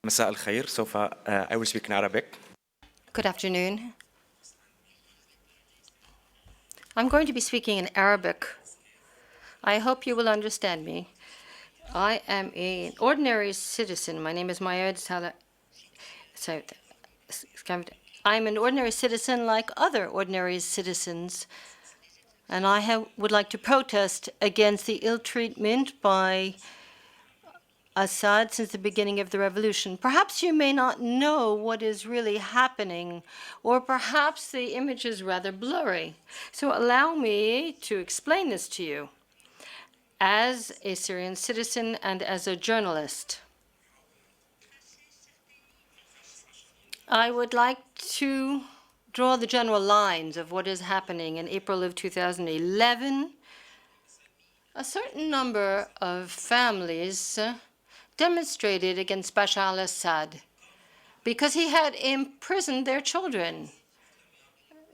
مساء الخير. سوف I will speak in Arabic. Good afternoon. I'm going to be speaking in Arabic. I hope you will understand me. I am an ordinary citizen. My name is Moayad Iskafe. I'm an ordinary citizen like other ordinary citizens, and I would like to protest against the ill treatment by Assad since the beginning of the revolution. Perhaps you may not know what is really happening, or perhaps the image is rather blurry. So allow me to explain this to you as a Syrian citizen and as a journalist. I would like to draw the general lines of what is happening. In April of 2011, a certain number of families demonstrated against Bashar al-Assad because he had imprisoned their children.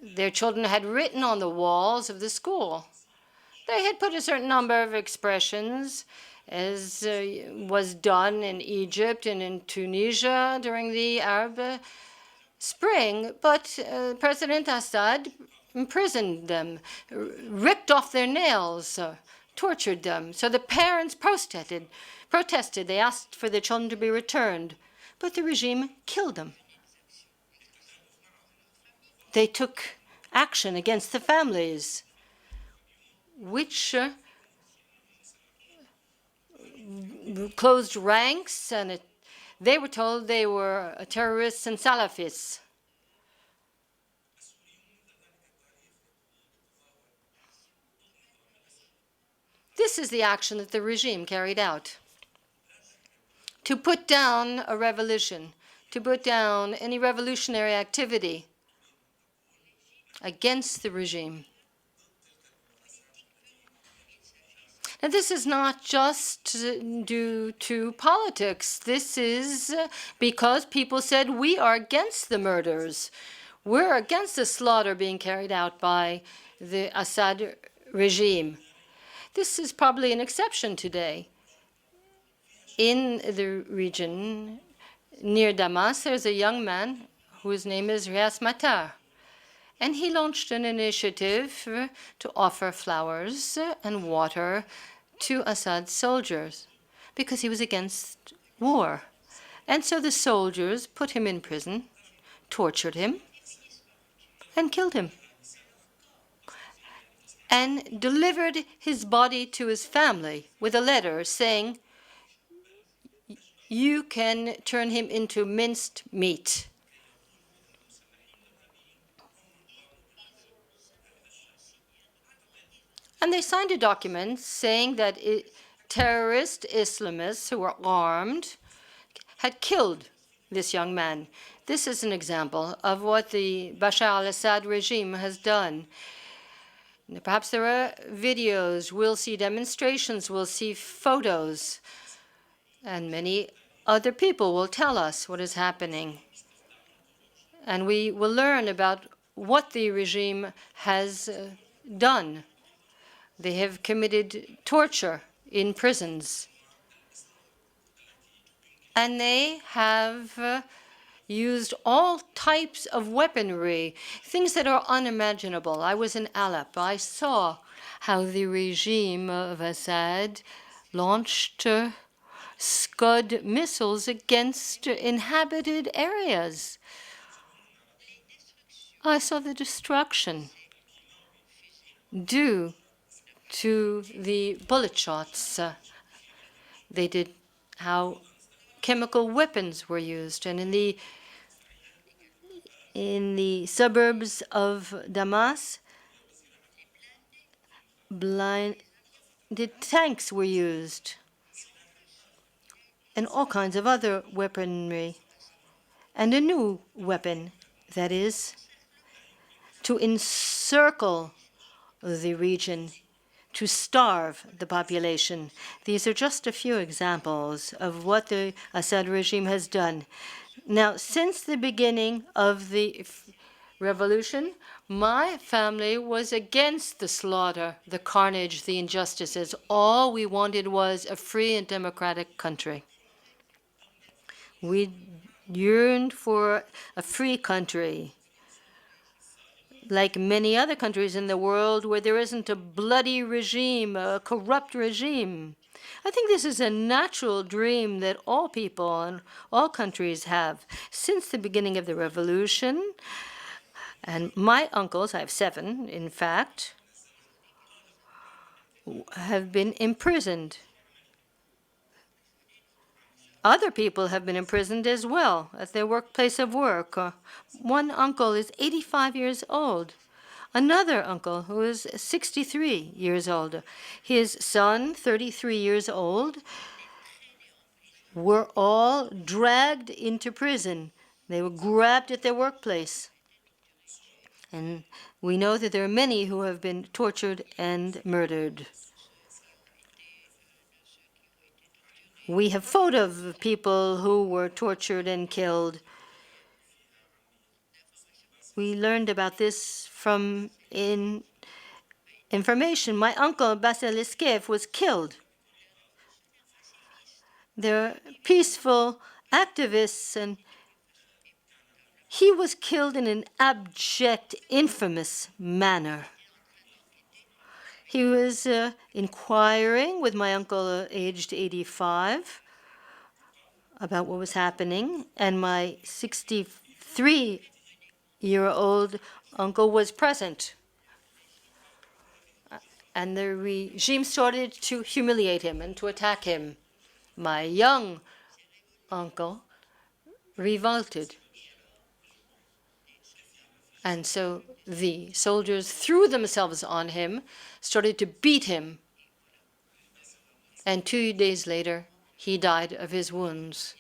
Their children had written on the walls of the school. They had put a certain number of expressions, as was done in Egypt and in Tunisia during the Arab Spring, but President Assad imprisoned them, ripped off their nails, tortured them. So the parents protested. They asked for their children to be returned, but the regime killed them. They took action against the families, which closed ranks, and they were told they were terrorists and Salafists. This is the action that the regime carried out to put down a revolution, to put down any revolutionary activity against the regime. And this is not just due to politics. This is because people said, we are against the murders. We're against the slaughter being carried out by the Assad regime. This is probably an exception today. In the region near Damas, there's a young man whose name is Rias Matar. And he launched an initiative to offer flowers and water to Assad's soldiers because he was against war. And so the soldiers put him in prison, tortured him, and killed him, and delivered his body to his family with a letter saying, you can turn him into minced meat. And they signed a document saying that terrorist Islamists who were armed had killed this young man. This is an example of what the Bashar al-Assad regime has done. Perhaps there are videos, we'll see demonstrations, we'll see photos, and many other people will tell us what is happening. And we will learn about what the regime has done. They have committed torture in prisons. And they have used all types of weaponry, things that are unimaginable. I was in Aleppo. I saw how the regime of Assad launched Scud missiles against inhabited areas. I saw the destruction due to the bullet shots. They did how chemical weapons were used. And in the suburbs of Damas, blinded tanks were used, and all kinds of other weaponry. And a new weapon, that is, to encircle the region, to starve the population. These are just a few examples of what the Assad regime has done. Now, since the beginning of the revolution, my family was against the slaughter, the carnage, the injustices. All we wanted was a free and democratic country. We yearned for a free country, like many other countries in the world where there isn't a bloody regime, a corrupt regime. I think this is a natural dream that all people and all countries have since the beginning of the revolution. And my uncles, I have 7, in fact, have been imprisoned. Other people have been imprisoned as well at their workplace of work. One uncle is 85 years old. Another uncle who is 63 years old. His son, 33 years old, were all dragged into prison. They were grabbed at their workplace. And we know that there are many who have been tortured and murdered. We have photos of people who were tortured and killed. We learned about this from information. My uncle, Moayad Iskafe, was killed. They're peaceful activists, and he was killed in an abject, infamous manner. He was inquiring with my uncle, aged 85, about what was happening, and my 63-year-old uncle was present. And the regime started to humiliate him and to attack him. My young uncle revolted. And so the soldiers threw themselves on him, started to beat him, and 2 days later, he died of his wounds.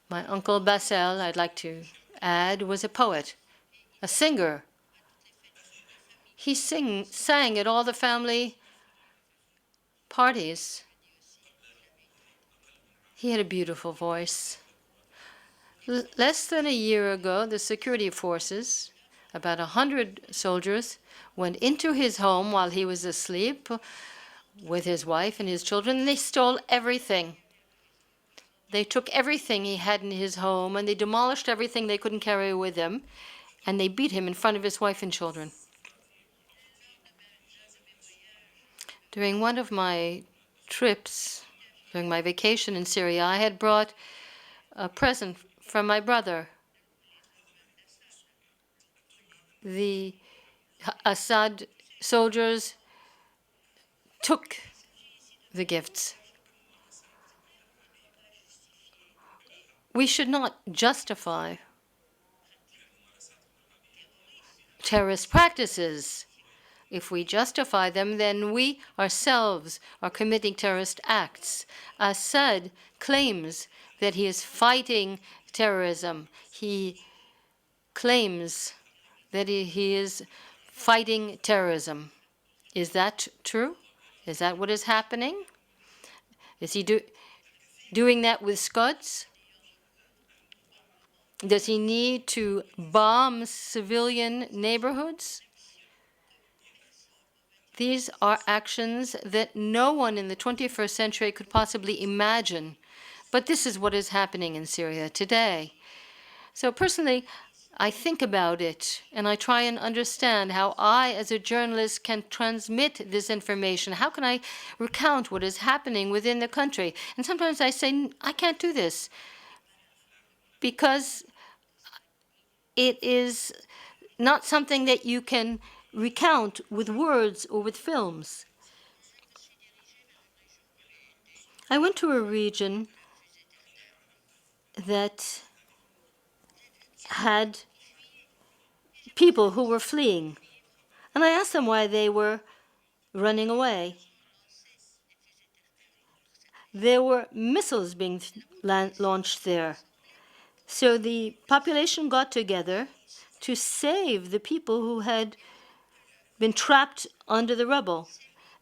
My uncle Bassel, I'd like to add, was a poet, a singer. He sang at all the family parties. He had a beautiful voice. Less than a year ago, the security forces, about 100 soldiers, went into his home while he was asleep with his wife and his children, and they stole everything. They took everything he had in his home, and they demolished everything they couldn't carry with them, and they beat him in front of his wife and children. During one of my trips, during my vacation in Syria, I had brought a present from my brother. The Assad soldiers took the gifts. We should not justify terrorist practices. If we justify them, then we ourselves are committing terrorist acts. Assad claims that he is fighting terrorism. He claims that he is fighting terrorism. Is that true? Is that what is happening? Is he doing that with Scots? Does he need to bomb civilian neighborhoods? These are actions that no one in the 21st century could possibly imagine. But this is what is happening in Syria today. So personally, I think about it, and I try and understand how I, as a journalist, can transmit this information. How can I recount what is happening within the country? And sometimes I say, I can't do this, because it is not something that you can recount with words or with films. I went to a region that had people who were fleeing, and I asked them why they were running away. There were missiles being launched there. So the population got together to save the people who had been trapped under the rubble.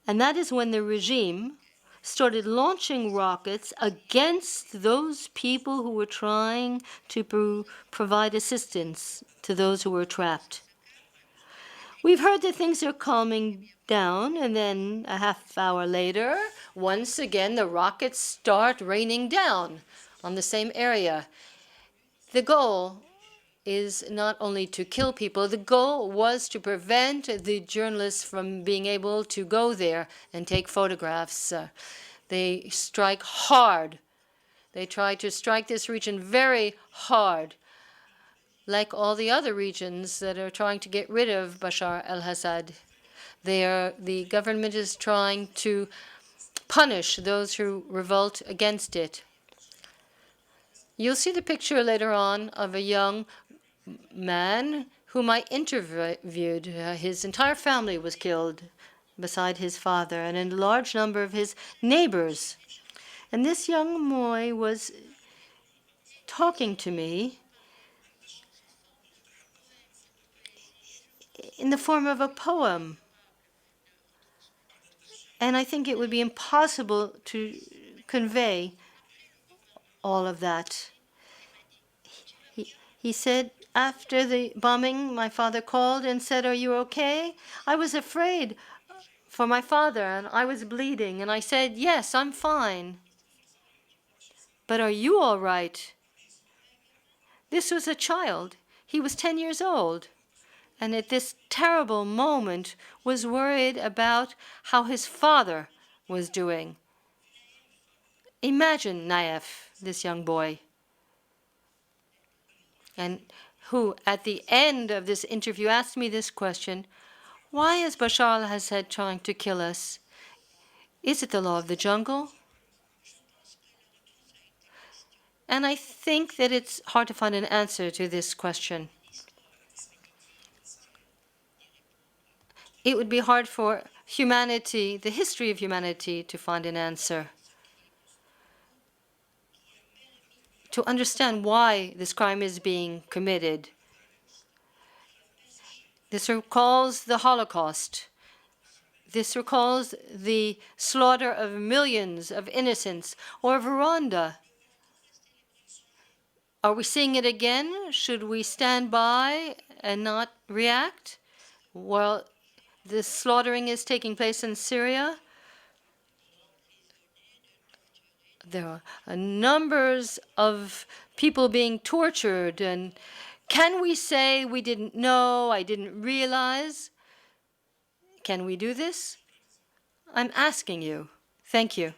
And that is when the regime started launching rockets against those people who were trying to provide assistance to those who were trapped. We've heard that things are calming down, and then a half hour later, once again, the rockets start raining down on the same area. The goal is not only to kill people, the goal was to prevent the journalists from being able to go there and take photographs. They strike hard. They try to strike this region very hard, like all the other regions that are trying to get rid of Bashar al-Assad. The government is trying to punish those who revolt against it. You'll see the picture later on of a young man whom I interviewed. His entire family was killed beside his father and a large number of his neighbors. And this young Moy was talking to me in the form of a poem. And I think it would be impossible to convey all of that. He said, after the bombing, my father called and said, "Are you okay?" I was afraid for my father, and I was bleeding. And I said, "Yes, I'm fine." "But are you all right?" This was a child. He was 10 years old. And at this terrible moment was worried about how his father was doing. Imagine Naif, this young boy, and who at the end of this interview asked me this question: why is Bashar al-Assad trying to kill us? Is it the law of the jungle? And I think that it's hard to find an answer to this question. It would be hard for humanity, the history of humanity, to find an answer, to understand why this crime is being committed. This recalls the Holocaust. This recalls the slaughter of millions of innocents, or of Rwanda. Are we seeing it again? Should we stand by and not react? Well, this slaughtering is taking place in Syria. There are numbers of people being tortured. And can we say we didn't know, I didn't realize? Can we do this? I'm asking you. Thank you.